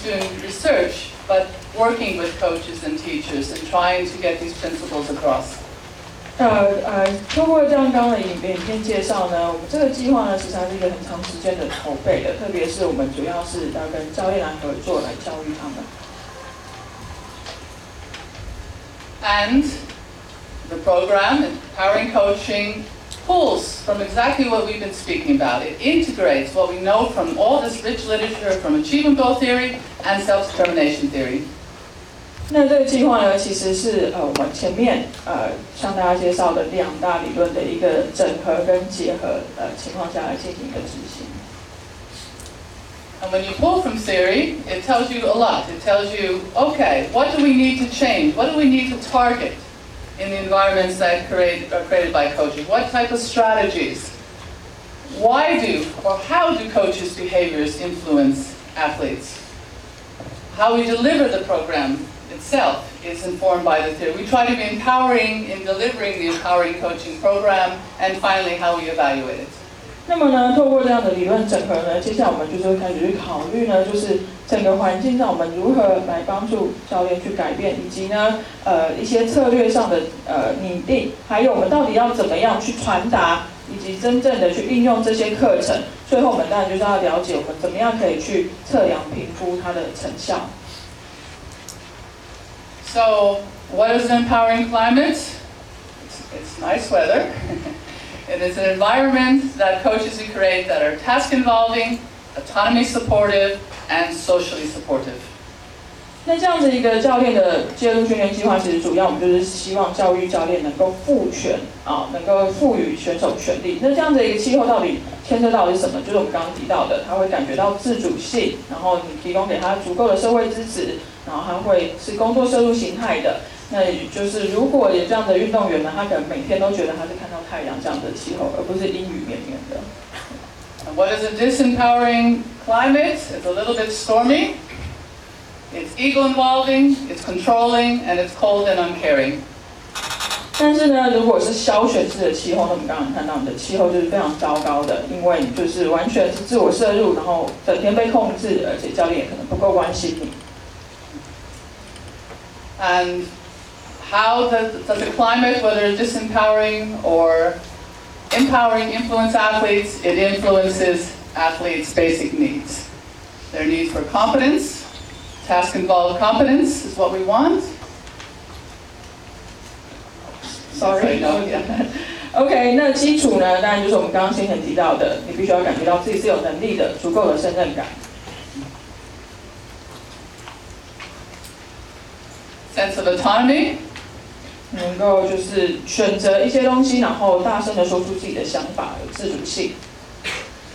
just doing research, but working with coaches and teachers and trying to get these principles across. 通过这样刚刚的影片介绍呢，我们这个计划呢，实际上是一个很长时间的筹备的，特别是我们主要是要跟教练来合作来教育他们。And the program, Empowering Coaching, pulls from exactly what we've been speaking about. It integrates what we know from all this rich literature from achievement goal theory and self-determination theory. 那这个计划呢，其实是我们前面向大家介绍的2大理论的一个整合跟结合情况下来进行一个执行。And when you pull from theory, it tells you a lot. It tells you, okay, what do we need to change? What do we need to target in the environments that are created by coaches? What type of strategies? Why do or how do coaches' behaviors influence athletes? How we deliver the program itself is informed by the theory. We try to be empowering in delivering the empowering coaching program, and finally how we evaluate it. 那么呢，透过这样的理论整合呢，接下来我们就是会开始去考虑呢，就是整个环境上我们如何来帮助教练去改变，以及呢，一些策略上的拟定，还有我们到底要怎么样去传达，以及真正的去应用这些课程。最后我们当然就是要了解我们怎么样可以去测量评估它的成效。So, what is an empowering climate? It's nice weather. It is an environment that coaches can create that are task-involving, autonomy-supportive, and socially supportive. 那这样子一个教练的介入训练计划，其实主要我们就是希望教育教练能够赋权能够赋予选手权利。那这样子一个气候到底牵涉到的是什么？就是我们刚刚提到的，他会感觉到自主性，然后你提供给他足够的社会支持，然后他会是工作摄入形态的。那也就是如果有这样的运动员呢，他可能每天都觉得他是看到太阳这样的气候，而不是阴雨绵绵的。And what is a disempowering climate? It's a little bit stormy. It's ego-involving, it's controlling, and it's cold and uncaring. 但是呢，如果是消旋式的气候，那我们刚刚看到你的气候就是非常糟糕的，因为你就是完全是自我摄入，然后整天被控制，而且教练也可能不够关心你。And how does the climate, whether it's disempowering or empowering, influence athletes? It influences athletes' basic needs. Their need for competence, task-involved competence is what we want. Sorry, OK， 那基础呢，当然就是我们刚刚先前提到的，你必须要感觉到自己是有能力的，足够的胜任感。Sense of autonomy. 能够就是选择一些东西，然后大声的说出自己的想法，有自主性。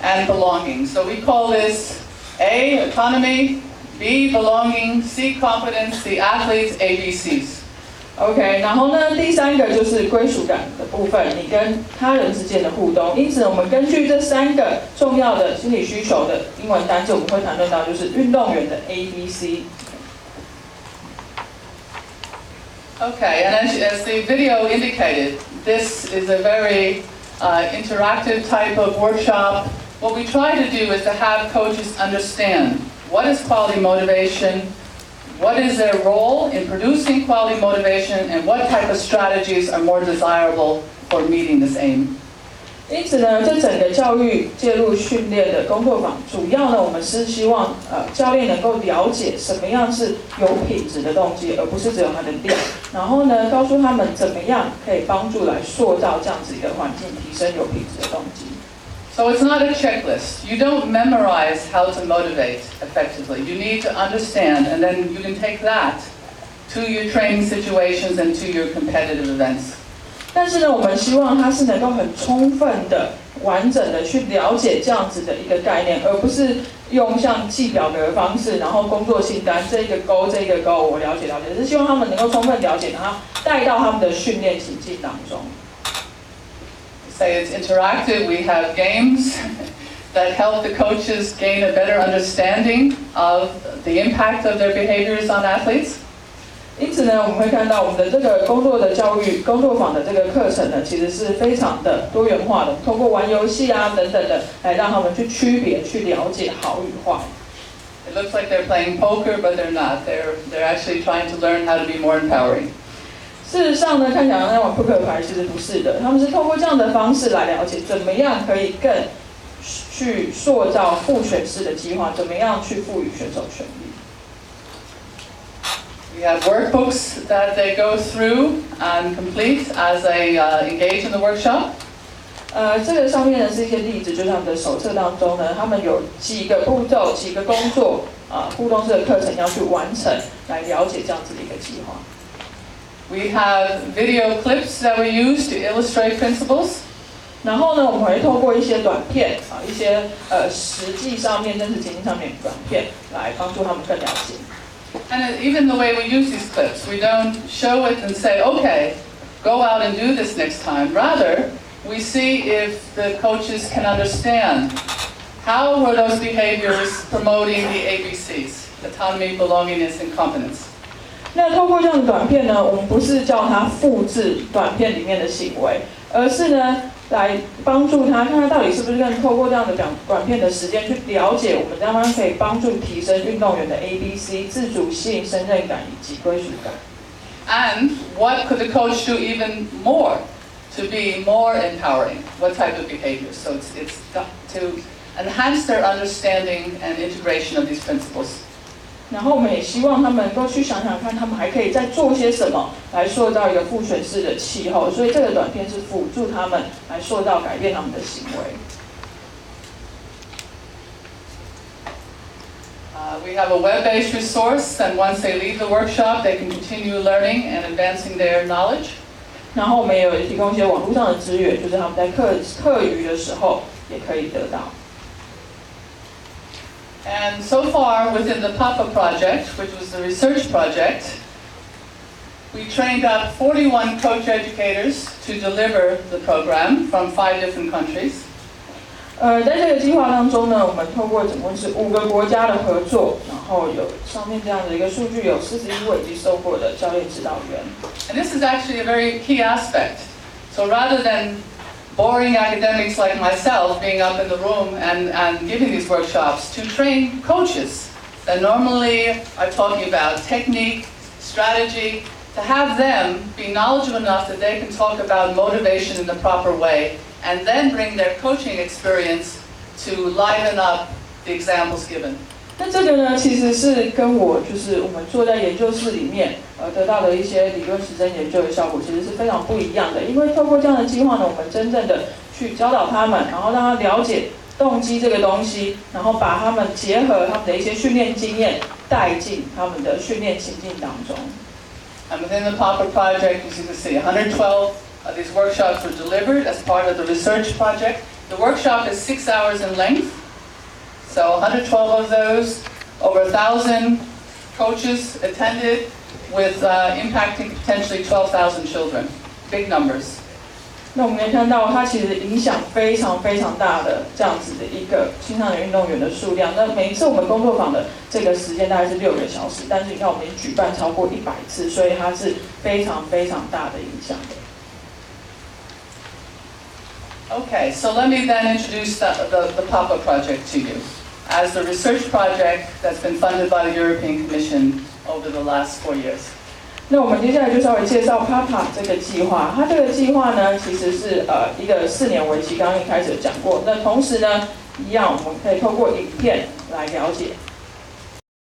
And belonging. So we call this A, autonomy, B, belonging, C, competence, C, athletes, ABCs. OK， 然后呢，第3个就是归属感的部分，你跟他人之间的互动。因此，我们根据这3个重要的心理需求的英文单词，我们会谈论到就是运动员的 ABC。Okay, and as the video indicated, this is a very interactive type of workshop. What we try to do is to have coaches understand what is quality motivation, what is their role in producing quality motivation, and what type of strategies are more desirable for meeting this aim. 因此呢，这整个教育介入训练的工作坊，主要呢，我们是希望教练能够了解什么样是有品质的动机，而不是只有他的量。然后呢，告诉他们怎么样可以帮助来塑造这样子一个环境，提升有品质的动机。So it's not a checklist. You don't memorize how to motivate effectively. You need to understand, and then you can take that to your training situations and to your competitive events. 但是呢，我们希望他是能够很充分的、完整的去了解这样子的一个概念，而不是用像记表格的方式，然后工作清单这一个勾这一个勾，我了解，是希望他们能够充分了解，然后带到他们的训练情境当中。Say it's interactive. We have games that help the coaches gain a better understanding of the impact of their behaviors on athletes. 因此呢，我们会看到我们的这个工作的教育工作坊的这个课程呢，其实是非常的多元化的，通过玩游戏啊等等的，来让他们去区别、去了解好与坏。It looks like they're playing poker, but they're not. They're actually trying to learn how to be more empowering. 事实上呢，看起来那玩扑克牌其实不是的，他们是透过这样的方式来了解怎么样可以更去塑造父权式的计划，怎么样去赋予选手权利。We have workbooks that they go through and complete as they engage in the workshop. 这个上面呢是一些例子，就像我们的手册当中呢，他们有几个步骤、几个工作互动式的课程要去完成，来了解这样子的一个计划。We have video clips that we use to illustrate principles. 然后呢，我们会透过一些短片一些实际上面、真实情境上面的短片，来帮助他们更了解。And even the way we use these clips, we don't show it and say, okay, go out and do this next time. Rather, we see if the coaches can understand how were those behaviors promoting the ABCs, autonomy, belongingness, and competence. 那透过这样的短片呢，我们不是叫他复制短片里面的行为，而是呢来帮助他看他到底是不是更透过这样的短片的时间去了解我们这样可以帮助提升运动员的 ABC 自主性、身任感以及归属感。And what could the coach do even more to be more empowering? What type of behavior? So it's to enhance their understanding and integration of these principles. 然后我们也希望他们能够去想想看，他们还可以再做些什么来塑造一个父权式的气候。所以这个短片是辅助他们来塑造、改变他们的行为。We have a web-based resource, and once they leave the workshop, they can continue learning and advancing their knowledge. 然后我们也有提供一些网络上的资源，就是他们在课余的时候也可以得到。And so far, within the PAPA project, which was the research project, we trained up 41 coach educators to deliver the program from 5 different countries. 在这个计划当中呢，我们透过总共是5个国家的合作，然后有上面这样的一个数据，有41位已经受过的教练指导员。And this is actually a very key aspect. So rather than boring academics like myself being up in the room and giving these workshops, to train coaches that normally are talking about technique, strategy, to have them be knowledgeable enough that they can talk about motivation in the proper way, and then bring their coaching experience to liven up the examples given. 那这个呢，其实是跟我就是我们坐在研究室里面得到的一些理论实证研究的效果，其实是非常不一样的。因为透过这样的计划呢，我们真正的去教导他们，然后让他了解动机这个东西，然后把他们结合他们的一些训练经验带进他们的训练情境当中。And within the PAPA project, as you can see, 112 of these workshops were delivered as part of the research project. The workshop is 6 hours in length. So 112 of those, over 1,000 coaches attended with impacting potentially 12,000 children. Big numbers. 那我们可以看到，它其实影响非常非常大的这样子的一个青少年运动员的数量。那每一次我们工作坊的这个时间大概是6个小时，但是你看我们已经举办超过100次，所以它是非常非常大的影响的。Okay, so let me then introduce the PAPA project to you as the research project that's been funded by the European Commission over the last 4 years. 那我们接下来就稍微介绍 PAPA 这个计划。它这个计划呢，其实是一个4年为期，刚刚一开始有讲过。那同时呢，一样我们可以透过影片来了解